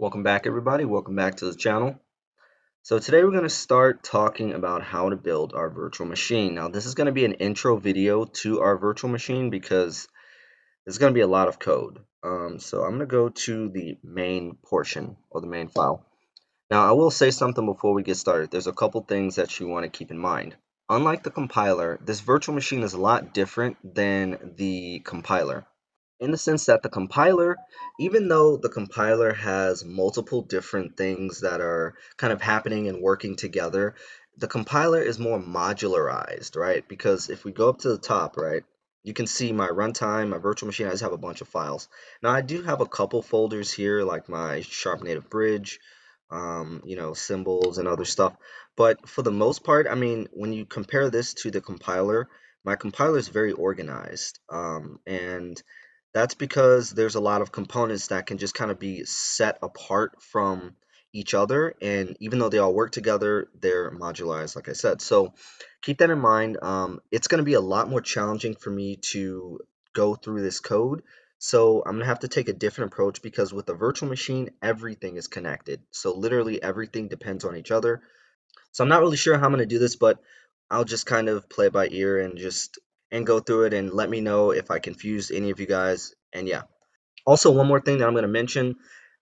Welcome back, everybody. Welcome back to the channel. So today we're going to start talking about how to build our virtual machine. Now, this is going to be an intro video to our virtual machine because there's going to be a lot of code. So I'm going to go to the main portion or the main file. Now, I will say something before we get started. There's a couple things that you want to keep in mind. Unlike the compiler, this virtual machine is a lot different than the compiler, in the sense that the compiler, even though the compiler has multiple different things that are kind of happening and working together, the compiler is more modularized, right? Because if we go up to the top, right, you can see my runtime, my virtual machine. I just have a bunch of files. Now I do have a couple folders here, like my Sharp Native Bridge, symbols and other stuff. But for the most part, I mean, when you compare this to the compiler, my compiler is very organized, and that's because there's a lot of components that can just kind of be set apart from each other. And even though they all work together, they're modularized, like I said. So keep that in mind. It's going to be a lot more challenging for me to go through this code. So I'm going to have to take a different approach because with a virtual machine, everything is connected. So literally everything depends on each other. So I'm not really sure how I'm going to do this, but I'll just kind of play by ear and just and go through it and let me know if I confused any of you guys. And yeah. Also, one more thing that I'm going to mention,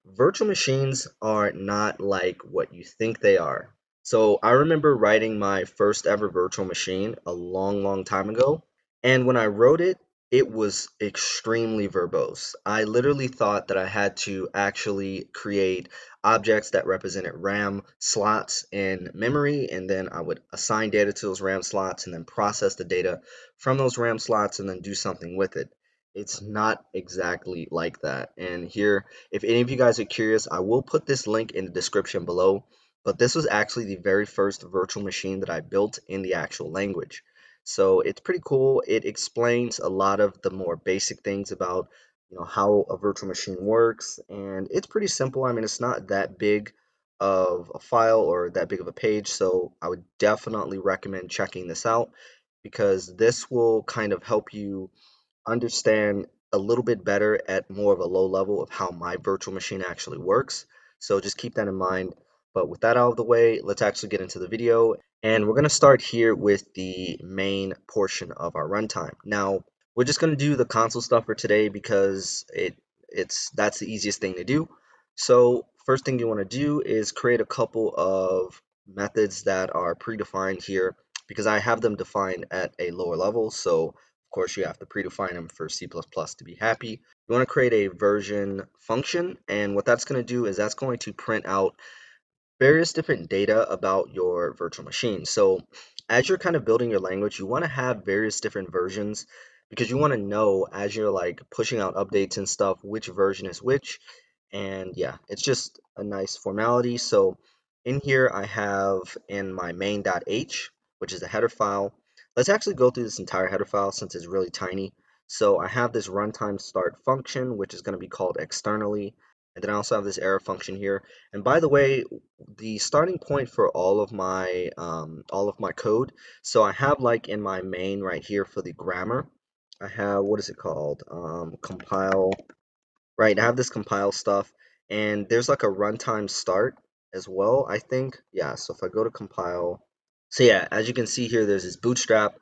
virtual machines are not like what you think they are. So I remember writing my first ever virtual machine a long, long time ago. And when I wrote it, it was extremely verbose. I literally thought that I had to actually create objects that represented RAM slots in memory, and then I would assign data to those RAM slots and then process the data from those RAM slots and then do something with it. It's not exactly like that. And here, if any of you guys are curious, I will put this link in the description below. But this was actually the very first virtual machine that I built in the actual language. So it's pretty cool. It explains a lot of the more basic things about, how a virtual machine works, and it's pretty simple. I mean, it's not that big of a file or that big of a page, so I would definitely recommend checking this out because this will kind of help you understand a little bit better at more of a low level of how my virtual machine actually works. So just keep that in mind. But with that out of the way, let's actually get into the video. And we're going to start here with the main portion of our runtime. Now, we're just going to do the console stuff for today because that's the easiest thing to do. So first thing you want to do is create a couple of methods that are predefined here because I have them defined at a lower level. So of course, you have to predefine them for C++ to be happy. You want to create a version function, and what that's going to do is that's going to print out various different data about your virtual machine. So as you're kind of building your language, you want to have various different versions because you want to know as you're like pushing out updates and stuff, which version is which. And yeah, it's just a nice formality. So in here, I have in my main.h, which is a header file. Let's actually go through this entire header file since it's really tiny. So I have this runtime start function, which is going to be called externally. And then I also have this error function here. And by the way, the starting point for all of my code. So I have like in my main right here for the grammar, I have what is it called? Compile. Right, I have this compile stuff, and there's like a runtime start as well, I think. Yeah, so if I go to compile, so yeah, as you can see here, there's this bootstrap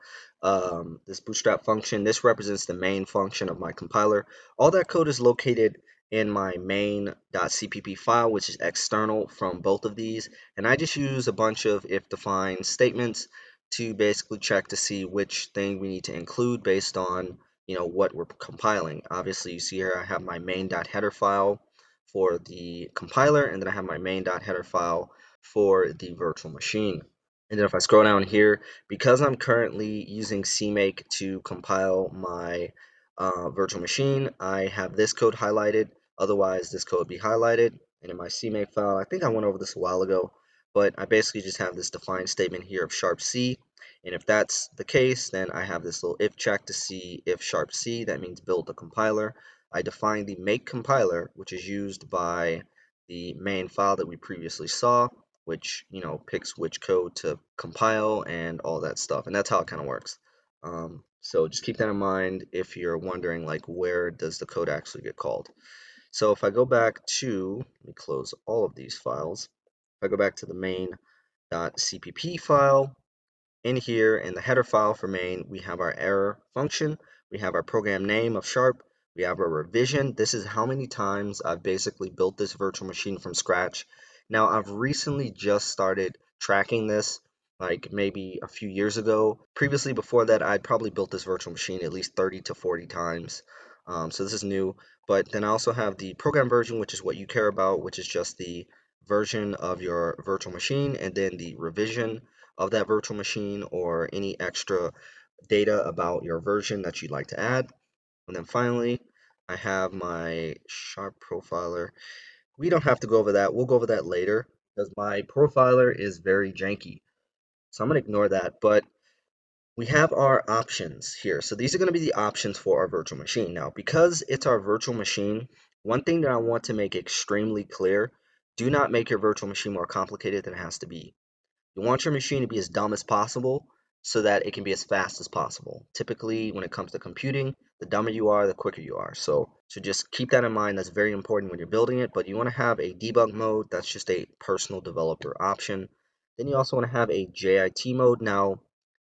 function. This represents the main function of my compiler. All that code is located in my main.cpp file, which is external from both of these. And I just use a bunch of if defined statements to basically check to see which thing we need to include based on what we're compiling. Obviously, you see here I have my main.header file for the compiler, and then I have my main.header file for the virtual machine. And then if I scroll down here, because I'm currently using CMake to compile my virtual machine, I have this code highlighted. Otherwise, this code would be highlighted. And in my CMake file, I think I went over this a while ago, but I basically just have this defined statement here of sharp C. And if that's the case, then I have this little if check to see if sharp C, that means build the compiler. I define the make compiler, which is used by the main file that we previously saw, which picks which code to compile and all that stuff, and that's how it kind of works. So just keep that in mind if you're wondering like where does the code actually get called. So if I go back to, let me close all of these files. If I go back to the main.cpp file, in here in the header file for main, we have our error function, we have our program name of sharp, we have our revision. This is how many times I've basically built this virtual machine from scratch. Now, I've recently just started tracking this, like maybe a few years ago. Previously, before that, I'd probably built this virtual machine at least 30 to 40 times. So this is new. But then I also have the program version, which is what you care about, which is just the version of your virtual machine, and then the revision of that virtual machine or any extra data about your version that you'd like to add. And then finally, I have my Sharp profiler. We don't have to go over that. We'll go over that later because my profiler is very janky. So I'm going to ignore that. But we have our options here. So these are going to be the options for our virtual machine. Now, because it's our virtual machine, one thing that I want to make extremely clear, do not make your virtual machine more complicated than it has to be. You want your machine to be as dumb as possible so that it can be as fast as possible. Typically, when it comes to computing, the dumber you are, the quicker you are. So just keep that in mind. That's very important when you're building it. But you want to have a debug mode. That's just a personal developer option. Then you also want to have a JIT mode. Now,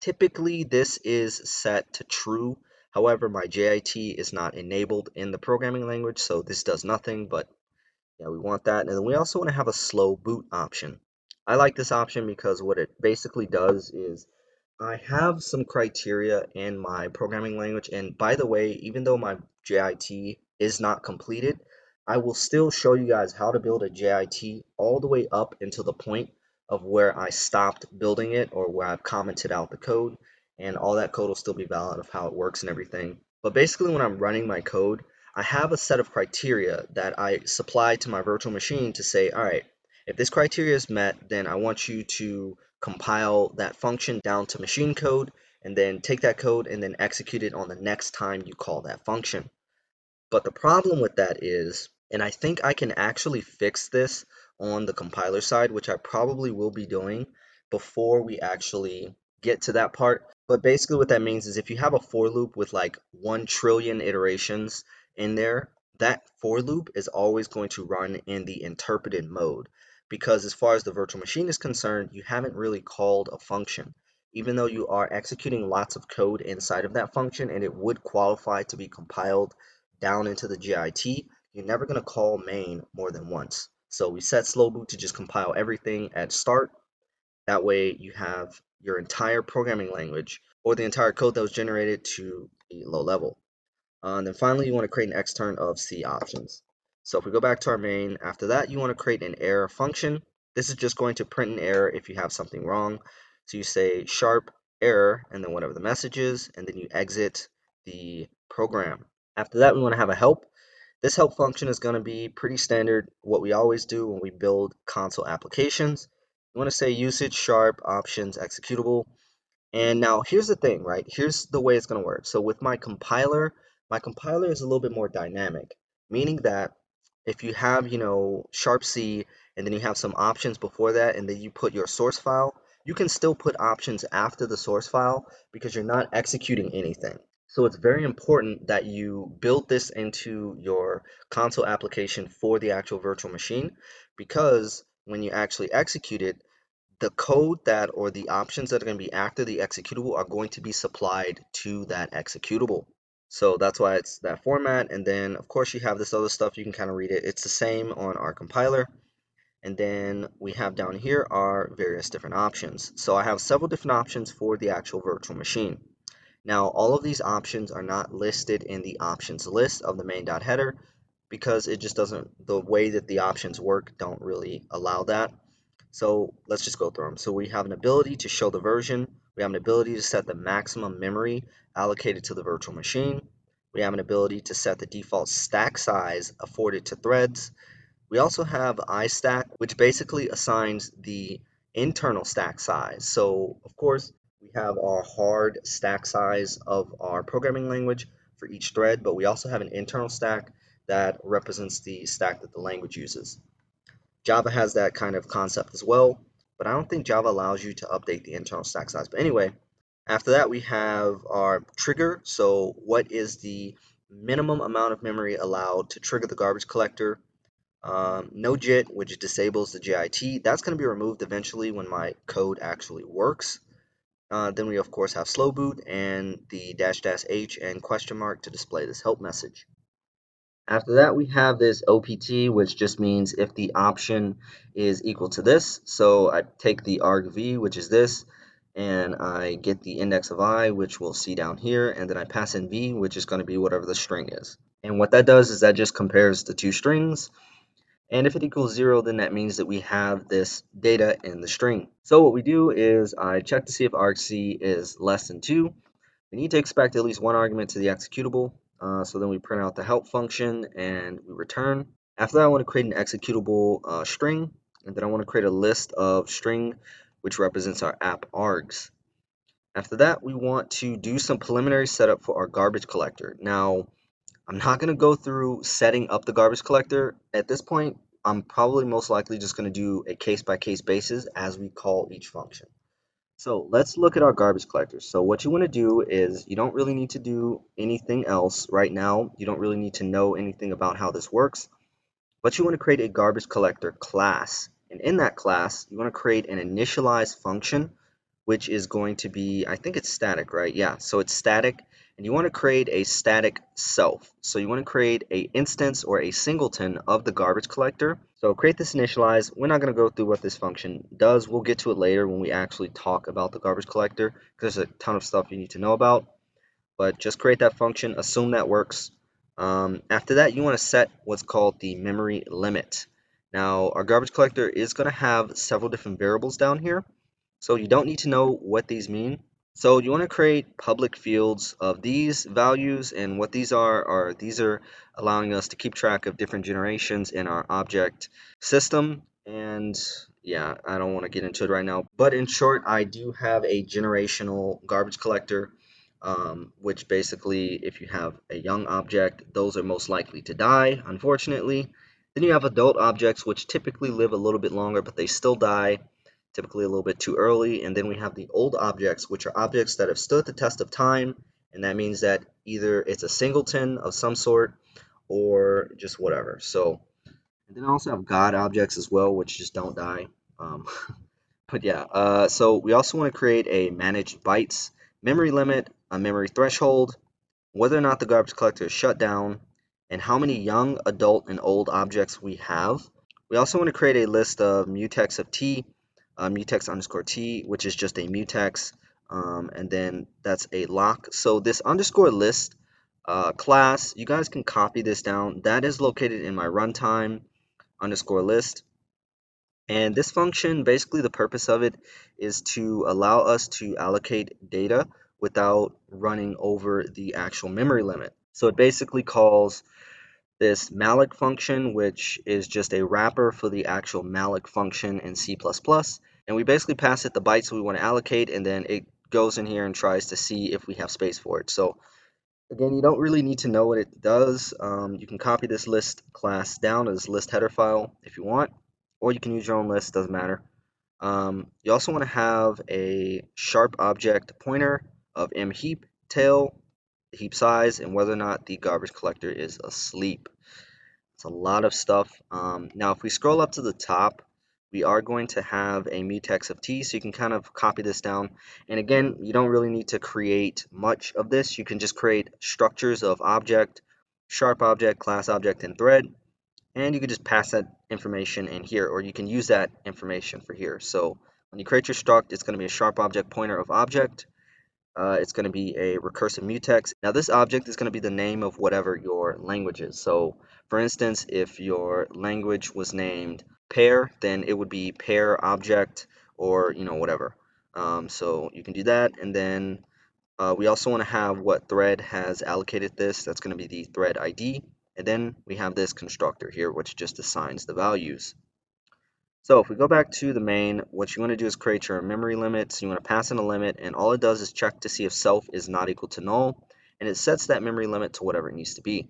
typically this is set to true. However, my JIT is not enabled in the programming language, so this does nothing, but yeah, we want that. And then we also want to have a slow boot option. I like this option because what it basically does is I have some criteria in my programming language. And by the way, even though my JIT is not completed, I will still show you guys how to build a JIT all the way up until the point of where I stopped building it or where I've commented out the code. And all that code will still be valid of how it works and everything. But basically, when I'm running my code, I have a set of criteria that I supply to my virtual machine to say, all right, if this criteria is met, then I want you to compile that function down to machine code and then take that code and then execute it on the next time you call that function. But the problem with that is, and I think I can actually fix this on the compiler side, which I probably will be doing before we actually get to that part. But basically what that means is if you have a for loop with like 1 trillion iterations in there, that for loop is always going to run in the interpreted mode. Because as far as the virtual machine is concerned, you haven't really called a function. Even though you are executing lots of code inside of that function and it would qualify to be compiled down into the JIT, you're never going to call main more than once. So we set slow boot to just compile everything at start. That way you have your entire programming language or the entire code that was generated to be low level. And then finally, you want to create an extern of C options. So if we go back to our main, after that, you want to create an error function. This is just going to print an error if you have something wrong. So you say sharp error and then whatever the message is, and then you exit the program. After that, we want to have a help. This help function is going to be pretty standard, what we always do when we build console applications. You want to say usage sharp options executable. And now here's the thing, right? Here's the way it's going to work. So with my compiler is a little bit more dynamic, meaning that if you have, sharp C and then you have some options before that and then you put your source file, you can still put options after the source file because you're not executing anything. So it's very important that you build this into your console application for the actual virtual machine because when you actually execute it, the code that or the options that are going to be after the executable are going to be supplied to that executable. So that's why it's that format. And then, of course, you have this other stuff. You can kind of read it. It's the same on our compiler. And then we have down here our various different options. So I have several different options for the actual virtual machine. Now, all of these options are not listed in the options list of the main.header because it just doesn't, the way that the options work don't really allow that. So let's just go through them. So we have an ability to show the version. We have an ability to set the maximum memory allocated to the virtual machine. We have an ability to set the default stack size afforded to threads. We also have iStack, which basically assigns the internal stack size. So of course, we have our hard stack size of our programming language for each thread, but we also have an internal stack that represents the stack that the language uses. Java has that kind of concept as well, but I don't think Java allows you to update the internal stack size. But anyway, after that we have our trigger. So what is the minimum amount of memory allowed to trigger the garbage collector. No JIT, which disables the JIT. That's going to be removed eventually when my code actually works. Then we of course have slow boot and the dash dash H and question mark to display this help message. After that, we have this OPT, which just means if the option is equal to this. So I take the argv, which is this, and I get the index of I, which we'll see down here, and then I pass in v, which is going to be whatever the string is. And what that does is that just compares the two strings. And if it equals 0, then that means that we have this data in the string. So what we do is I check to see if argc is less than 2. We need to expect at least one argument to the executable. So then we print out the help function and we return. After that, I want to create an executable string, and then I want to create a list of string which represents our app args. After that, we want to do some preliminary setup for our garbage collector. Now, I'm not going to go through setting up the garbage collector. At this point, I'm probably most likely just going to do a case-by-case basis as we call each function. So let's look at our garbage collectors. So what you want to do is you don't really need to do anything else right now. You don't really need to know anything about how this works, but you want to create a garbage collector class. And in that class, you want to create an initialize function, which is going to be, I think it's static, right? Yeah, so it's static. And you want to create a static self. So you want to create a instance or a singleton of the garbage collector. So create this initialize. We're not going to go through what this function does. We'll get to it later when we actually talk about the garbage collector, because there's a ton of stuff you need to know about. But just create that function, assume that works. After that, you want to set what's called the memory limit. Now, our garbage collector is going to have several different variables down here. So you don't need to know what these mean. So you want to create public fields of these values, and what these are these are allowing us to keep track of different generations in our object system. And yeah, I don't want to get into it right now, but in short, I do have a generational garbage collector, which basically, if you have a young object, those are most likely to die, unfortunately. Then you have adult objects, which typically live a little bit longer, but they still die typically a little bit too early. And then we have the old objects, which are objects that have stood the test of time, and that means that either it's a singleton of some sort or just whatever. So, and then I also have God objects as well, which just don't die. Um, but yeah, so we also want to create a managed bytes memory limit, a memory threshold, whether or not the garbage collector is shut down, and how many young, adult, and old objects we have. We also want to create a list of mutex of t, mutex underscore t, which is just a mutex, and then that's a lock. So this underscore list class, you guys can copy this down. That is located in my runtime underscore list. And this function, basically the purpose of it is to allow us to allocate data without running over the actual memory limit. So it basically calls this malloc function, which is just a wrapper for the actual malloc function in C++. And we basically pass it the bytes we want to allocate, and then it goes in here and tries to see if we have space for it. So again, you don't really need to know what it does. You can copy this list class down as list header file if you want, or you can use your own list, doesn't matter. You also want to have a sharp object pointer of mheap tail, the heap size, and whether or not the garbage collector is asleep. It's a lot of stuff. Now, if we scroll up to the top, we are going to have a mutex of t, so you can kind of copy this down. And again, you don't really need to create much of this. You can just create structures of object, sharp object, class object, and thread. And you can just pass that information in here, or you can use that information for here. So when you create your struct, it's going to be a sharp object pointer of object. It's going to be a recursive mutex. Now this object is going to be the name of whatever your language is. So for instance, if your language was named pair, then it would be pair object, or whatever. So you can do that, and then we also want to have what thread has allocated this. That's going to be the thread ID. And then we have this constructor here, which just assigns the values. So if we go back to the main, what you want to do is create your memory limit. So you want to pass in a limit, and all it does is check to see if self is not equal to null, and it sets that memory limit to whatever it needs to be.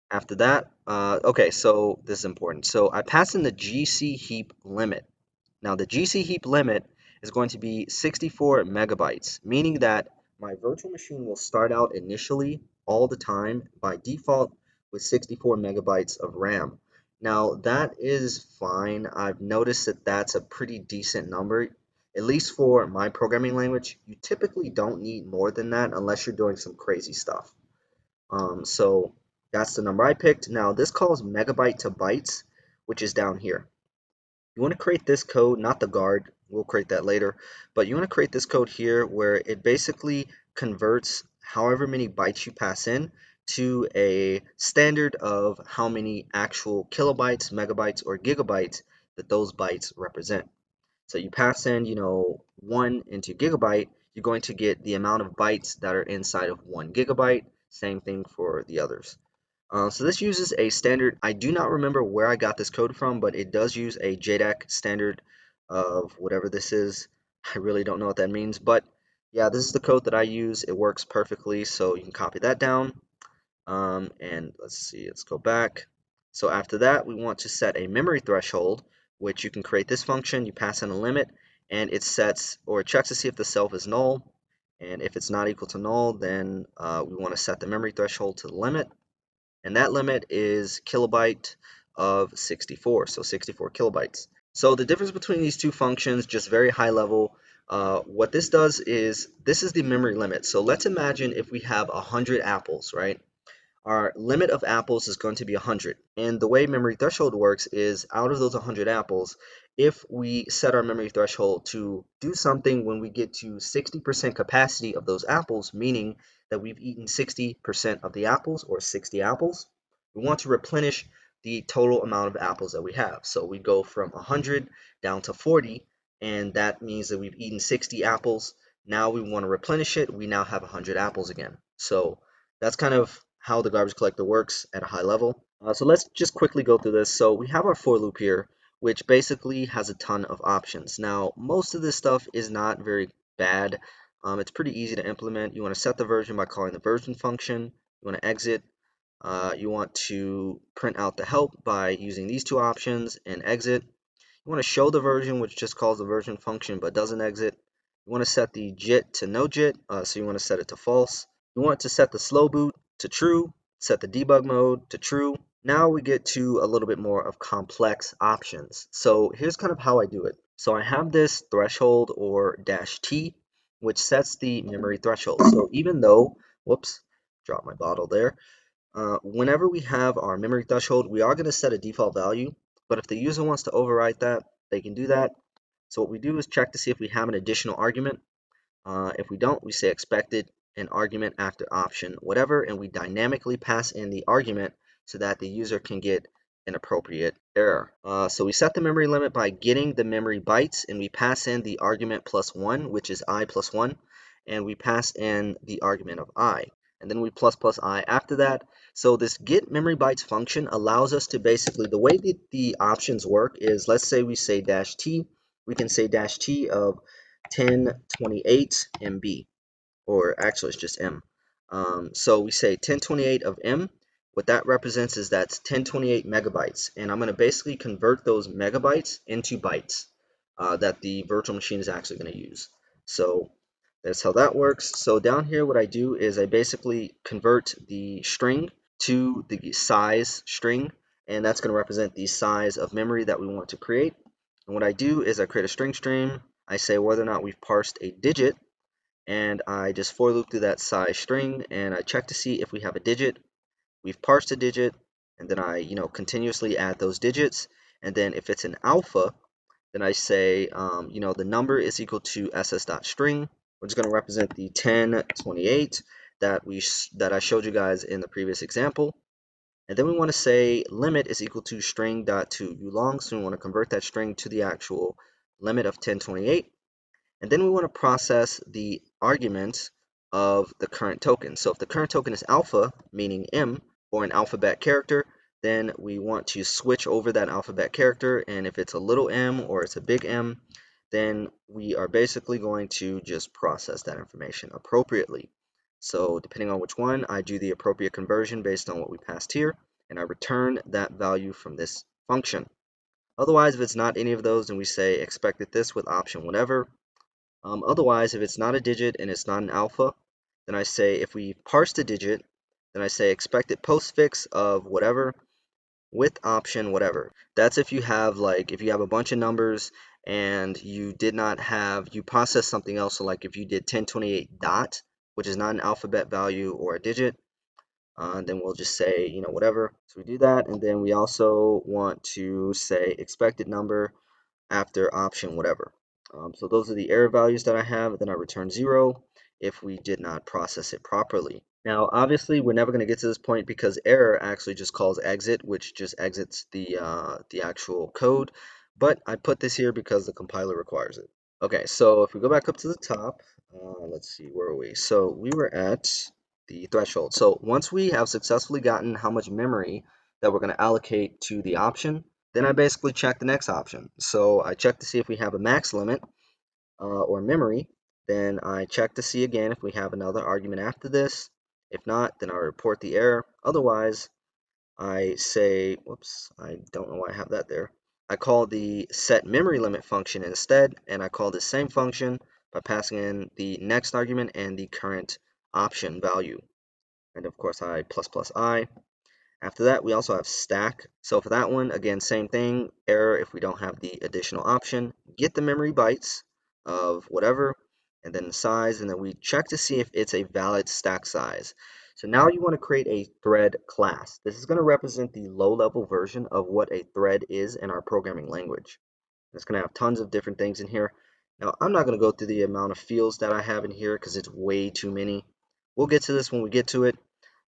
After that, okay, so this is important. So I pass in the GC heap limit. Now the GC heap limit is going to be 64 megabytes, meaning that my virtual machine will start out initially all the time by default with 64 megabytes of RAM. Now that is fine. I've noticed that that's a pretty decent number, at least for my programming language. You typically don't need more than that unless you're doing some crazy stuff. So that's the number I picked. Now this calls megabyte to bytes, which is down here. You want to create this code, not the guard, we'll create that later, but you want to create this code here where it basically converts however many bytes you pass in to a standard of how many actual kilobytes, megabytes, or gigabytes that those bytes represent. So you pass in, 1 into gigabyte, you're going to get the amount of bytes that are inside of 1 gigabyte. Same thing for the others. So this uses a standard. I do not remember where I got this code from, but it does use a JDAC standard of whatever this is. I really don't know what that means, but yeah, this is the code that I use. It works perfectly, so you can copy that down. And let's see, let's go back. So after that, we want to set a memory threshold, which you can create this function. You pass in a limit, and it sets or it checks to see if the self is null. And if it's not equal to null, then we want to set the memory threshold to the limit. And that limit is kilobyte of 64, so 64 kilobytes. So the difference between these two functions, just very high level, what this does is this is the memory limit. So let's imagine if we have 100 apples, right? Our limit of apples is going to be 100. And the way memory threshold works is out of those 100 apples, if we set our memory threshold to do something when we get to 60% capacity of those apples, meaning that we've eaten 60% of the apples or 60 apples, we want to replenish the total amount of apples that we have. So we go from 100 down to 40, and that means that we've eaten 60 apples. Now we want to replenish it. We now have 100 apples again. So that's kind of how the garbage collector works at a high level. So let's just quickly go through this. So we have our for loop here, which basically has a ton of options. Now, most of this stuff is not very bad. It's pretty easy to implement. You want to set the version by calling the version function. You want to exit. You want to print out the help by using these two options and exit. You want to show the version, which just calls the version function but doesn't exit. You want to set the JIT to no JIT, so you want to set it to false. You want to set the slow boot to true, set the debug mode to true. Now we get to a little bit more of complex options. So here's kind of how I do it. So I have this threshold or -t, which sets the memory threshold. So even though, whoops, dropped my bottle there. Whenever we have our memory threshold, we are going to set a default value, but if the user wants to override that, they can do that. So what we do is check to see if we have an additional argument. If we don't, we say expected an argument after option whatever, and we dynamically pass in the argument so that the user can get an appropriate error. So we set the memory limit by getting the memory bytes, and we pass in the argument +1, which is I +1, and we pass in the argument of I. And then we plus I after that. So this get memory bytes function allows us to basically, the way that the options work is, let's say we say -t, we can say -t of 1028 MB, or actually it's just M. So we say 1028 of M. What that represents is that's 1028 megabytes, and I'm going to basically convert those megabytes into bytes that the virtual machine is actually going to use. So that's how that works. So down here, what I do is I basically convert the string to the size string, and that's going to represent the size of memory that we want to create. And what I do is I create a string stream. I say whether or not we've parsed a digit, and I just for loop through that size string, and I check to see if we have a digit. We've parsed a digit, and then I continuously add those digits. And then if it's an alpha, then I say the number is equal to ss.string, which is going to represent the 1028 that I showed you guys in the previous example. And then we want to say limit is equal to string.toUlong, so we want to convert that string to the actual limit of 1028. And then we want to process the argument of the current token. So if the current token is alpha, meaning M, or an alphabet character, then we want to switch over that alphabet character. And if it's a little m or it's a big M, then we are basically going to just process that information appropriately. So depending on which one, I do the appropriate conversion based on what we passed here, and I return that value from this function. Otherwise, if it's not any of those, then we say expected this with option whatever. Otherwise, if it's not a digit and it's not an alpha, then I say if we parse the digit, Then I say expected postfix of whatever with option whatever. That's if you have if you have a bunch of numbers and you did not have, you process something else. So like if you did 1028 dot, which is not an alphabet value or a digit, then we'll just say, whatever. So we do that, and then we also want to say expected number after option whatever. So those are the error values that I have. Then I return 0 if we did not process it properly. Now, obviously, we're never going to get to this point because error actually just calls exit, which just exits the actual code. But I put this here because the compiler requires it. Okay, so if we go back up to the top, let's see, where are we? So we were at the threshold. So once we have successfully gotten how much memory that we're going to allocate to the option, then I basically check the next option. So I check to see if we have a max limit or memory. Then I check to see again if we have another argument after this. If not, then I report the error. Otherwise, I say, whoops, I don't know why I have that there. I call the set memory limit function instead, and I call the same function by passing in the next argument and the current option value. And of course, I plus I. After that, we also have stack. So for that one, again, same thing, error if we don't have the additional option. Get the memory bytes of whatever, and then the size, and then we check to see if it's a valid stack size. So now you want to create a thread class. This is going to represent the low-level version of what a thread is in our programming language. It's going to have tons of different things in here. Now, I'm not going to go through the amount of fields that I have in here because it's way too many. We'll get to this when we get to it.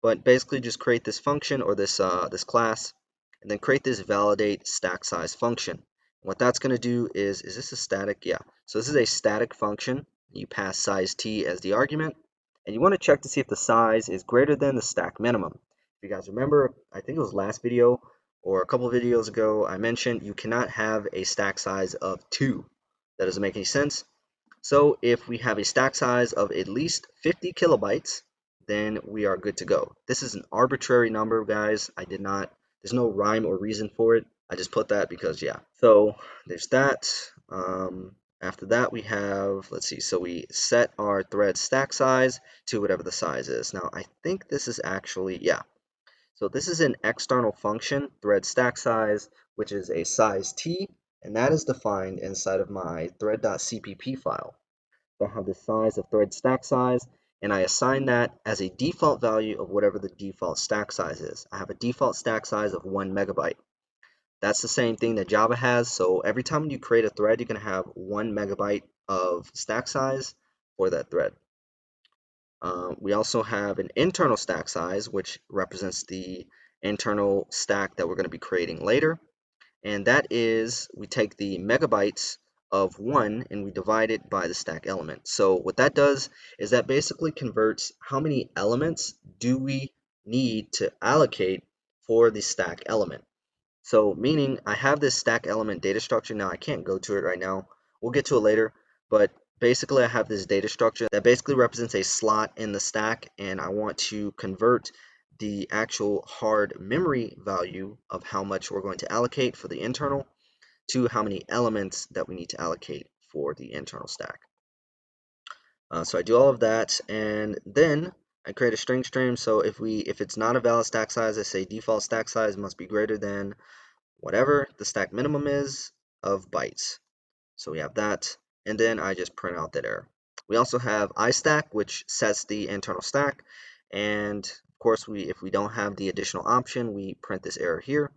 But basically just create this function or this class, and then create this validate stack size function. And what that's going to do is this a static? Yeah. So this is a static function. You pass size t as the argument, and you want to check to see if the size is greater than the stack minimum. If you guys remember, I think it was last video or a couple videos ago, I mentioned you cannot have a stack size of 2. That doesn't make any sense. So if we have a stack size of at least 50 kilobytes, then we are good to go. This is an arbitrary number, guys. There's no rhyme or reason for it. I just put that because, yeah. So there's that. After that, we have, let's see, so we set our thread stack size to whatever the size is. Now, I think this is actually, yeah. So this is an external function, thread stack size, which is a size t, and that is defined inside of my thread.cpp file. So I have the size of thread stack size, and I assign that as a default value of whatever the default stack size is. I have a default stack size of 1 megabyte. That's the same thing that Java has. So every time you create a thread, you're going to have 1 megabyte of stack size for that thread. We also have an internal stack size, which represents the internal stack that we're going to be creating later. And that is, we take the megabytes of 1 and we divide it by the stack element. So what that does is that basically converts how many elements do we need to allocate for the stack element. So meaning I have this stack element data structure. Now I can't go to it right now. We'll get to it later. But basically I have this data structure that basically represents a slot in the stack, and I want to convert the actual hard memory value of how much we're going to allocate for the internal to how many elements that we need to allocate for the internal stack. So I do all of that, and then I create a string stream. So if it's not a valid stack size, I say default stack size must be greater than whatever the stack minimum is of bytes. So we have that, and then I just print out that error. We also have iStack, which sets the internal stack, and of course if we don't have the additional option, we print this error here.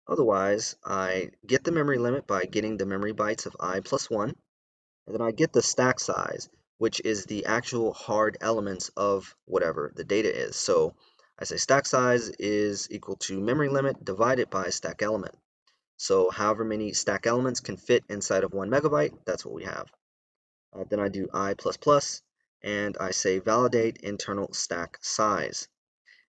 Otherwise, I get the memory limit by getting the memory bytes of I plus 1, and then I get the stack size, which is the actual hard elements of whatever the data is. So I say stack size is equal to memory limit divided by stack element. So however many stack elements can fit inside of 1 megabyte, that's what we have. Then I do I++, and I say validate internal stack size.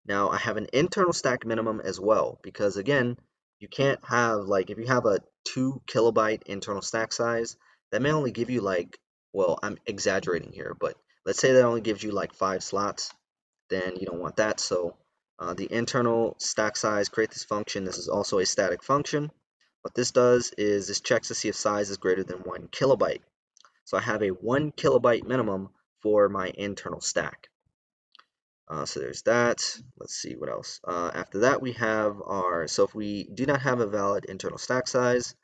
Now I have an internal stack minimum as well, because again, you can't have, if you have a 2 kilobyte internal stack size, that may only give you well, I'm exaggerating here, but let's say that only gives you 5 slots, then you don't want that. So the internal stack size, create this function. This is also a static function. What this does is this checks to see if size is greater than 1 kilobyte. So I have a 1 kilobyte minimum for my internal stack. So there's that. Let's see what else. After that, we have our, so if we do not have a valid internal stack size,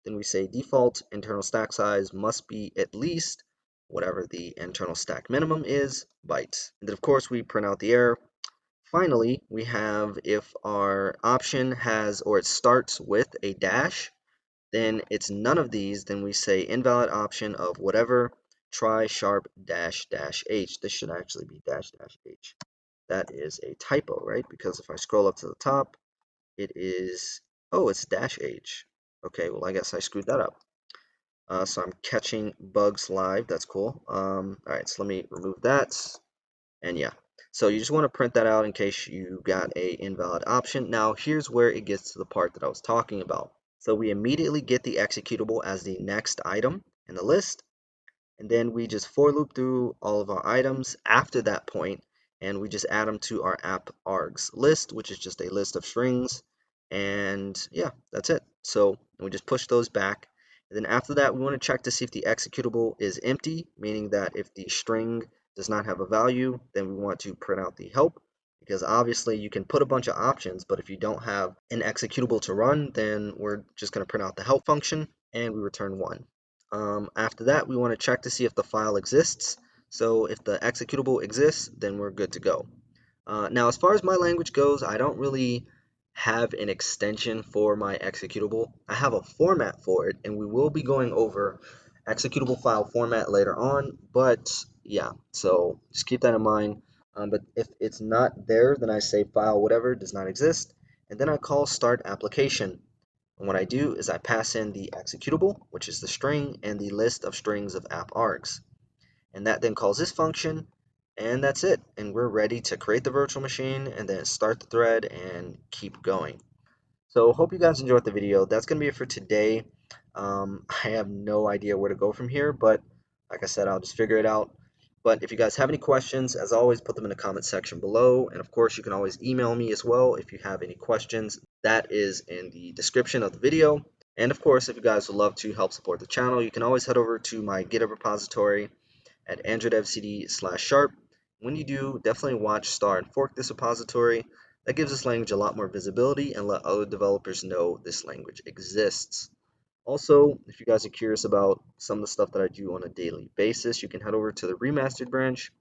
then we say default internal stack size must be at least whatever the internal stack minimum is, bytes. And then of course we print out the error. Finally, we have if our option has, or it starts with a dash, then it's none of these, then we say invalid option of whatever, try sharp dash dash h. This should actually be dash dash h. That is a typo, right? Because if I scroll up to the top, it is, oh, it's dash h. Okay, well, I guess I screwed that up. So I'm catching bugs live. That's cool. All right, so let me remove that. And yeah, so you just want to print that out in case you got a invalid option. Now, here's where it gets to the part that I was talking about. So we immediately get the executable as the next item in the list, and then we just for loop through all of our items after that point, and we just add them to our app args list, which is just a list of strings. And yeah, that's it. So we just push those back. And then after that, we want to check to see if the executable is empty, meaning that if the string does not have a value, then we want to print out the help, because obviously you can put a bunch of options, but if you don't have an executable to run, then we're just going to print out the help function and we return 1. After that, we want to check to see if the file exists. So if the executable exists, then we're good to go. Now, as far as my language goes, I don't really have an extension for my executable. I have a format for it, and we will be going over executable file format later on. But yeah, so just keep that in mind. But if it's not there, then I say file whatever does not exist, and then I call start application. And what I do is I pass in the executable, which is the string, and the list of strings of app args. And that then calls this function, and that's it. And we're ready to create the virtual machine and then start the thread and keep going. So hope you guys enjoyed the video. That's going to be it for today. I have no idea where to go from here, but like I said, I'll just figure it out. But if you guys have any questions, as always, put them in the comment section below. And of course, you can always email me as well if you have any questions. That is in the description of the video. And of course, if you guys would love to help support the channel, you can always head over to my GitHub repository at androidevcd/sharp. When you do, definitely watch, star, and fork this repository. That gives this language a lot more visibility and let other developers know this language exists. Also, if you guys are curious about some of the stuff that I do on a daily basis, you can head over to the remastered branch.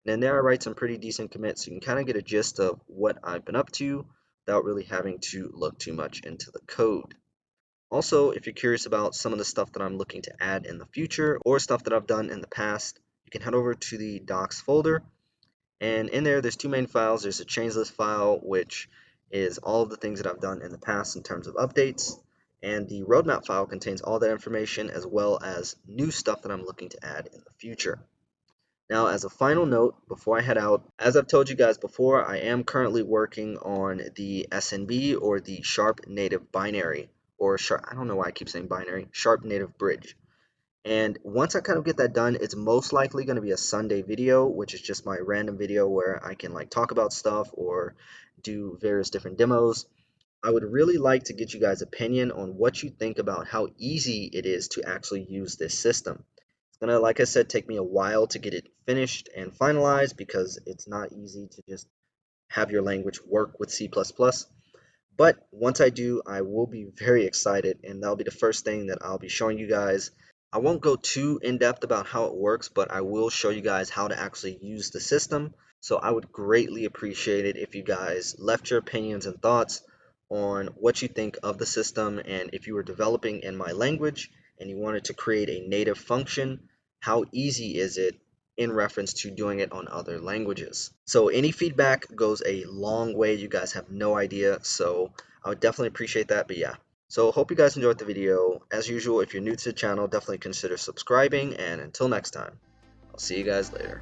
And in there I write some pretty decent commits, so you can kind of get a gist of what I've been up to without really having to look too much into the code. Also, if you're curious about some of the stuff that I'm looking to add in the future or stuff that I've done in the past, you can head over to the docs folder. And in there's two main files. There's a change list file, which is all of the things that I've done in the past in terms of updates. And the roadmap file contains all that information as well as new stuff that I'm looking to add in the future. Now, as a final note, before I head out, as I've told you guys before, I am currently working on the SNB, or the Sharp Native Binary, or Sharp, I don't know why I keep saying binary, Sharp Native Bridge. And once I kind of get that done, it's most likely going to be a Sunday video, which is just my random video where I can like talk about stuff or do various different demos. I would really like to get you guys' opinion on what you think about how easy it is to actually use this system. It's gonna, like I said, take me a while to get it finished and finalized because it's not easy to just have your language work with C++. But once I do, I will be very excited, and that'll be the first thing that I'll be showing you guys. I won't go too in depth about how it works, but I will show you guys how to actually use the system. So I would greatly appreciate it if you guys left your opinions and thoughts on what you think of the system, and if you were developing in my language and you wanted to create a native function, how easy is it in reference to doing it on other languages. So any feedback goes a long way. You guys have no idea. So I would definitely appreciate that. But yeah, so hope you guys enjoyed the video. As usual, if you're new to the channel, definitely consider subscribing. And until next time, I'll see you guys later.